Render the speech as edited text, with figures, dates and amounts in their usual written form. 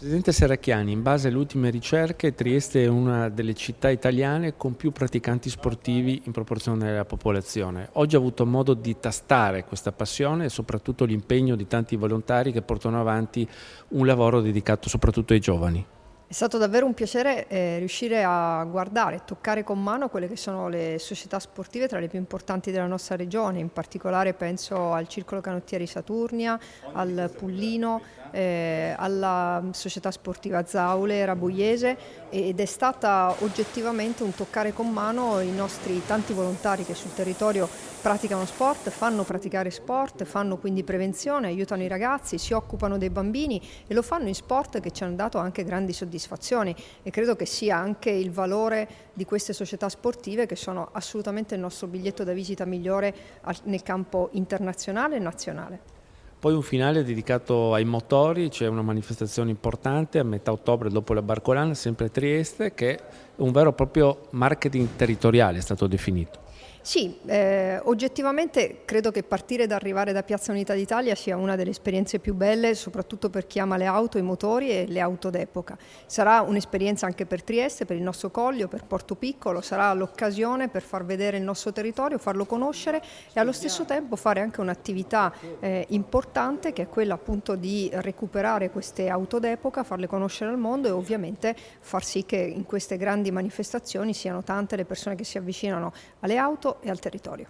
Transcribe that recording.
Presidente Serracchiani, in base alle ultime ricerche, Trieste è una delle città italiane con più praticanti sportivi in proporzione alla popolazione. Oggi ho avuto modo di tastare questa passione e soprattutto l'impegno di tanti volontari che portano avanti un lavoro dedicato soprattutto ai giovani. È stato davvero un piacere riuscire a guardare e toccare con mano quelle che sono le società sportive tra le più importanti della nostra regione, in particolare penso al Circolo Canottieri Saturnia, al Pullino, alla società sportiva Zaule Rabuiese, ed è stata oggettivamente un toccare con mano i nostri tanti volontari che sul territorio praticano sport, fanno praticare sport, fanno quindi prevenzione, aiutano i ragazzi, si occupano dei bambini e lo fanno in sport che ci hanno dato anche grandi soddisfazioni, e credo che sia anche il valore di queste società sportive che sono assolutamente il nostro biglietto da visita migliore nel campo internazionale e nazionale. Poi un finale dedicato ai motori, c'è una manifestazione importante a metà ottobre dopo la Barcolana, sempre a Trieste, che è un vero e proprio marketing territoriale, è stato definito. Sì, oggettivamente credo che partire ed arrivare da Piazza Unità d'Italia sia una delle esperienze più belle, soprattutto per chi ama le auto, i motori e le auto d'epoca. Sarà un'esperienza anche per Trieste, per il nostro Collio, per Porto Piccolo, sarà l'occasione per far vedere il nostro territorio, farlo conoscere e allo stesso tempo fare anche un'attività importante, che è quella appunto di recuperare queste auto d'epoca, farle conoscere al mondo e ovviamente far sì che in queste grandi manifestazioni siano tante le persone che si avvicinano alle auto e al territorio.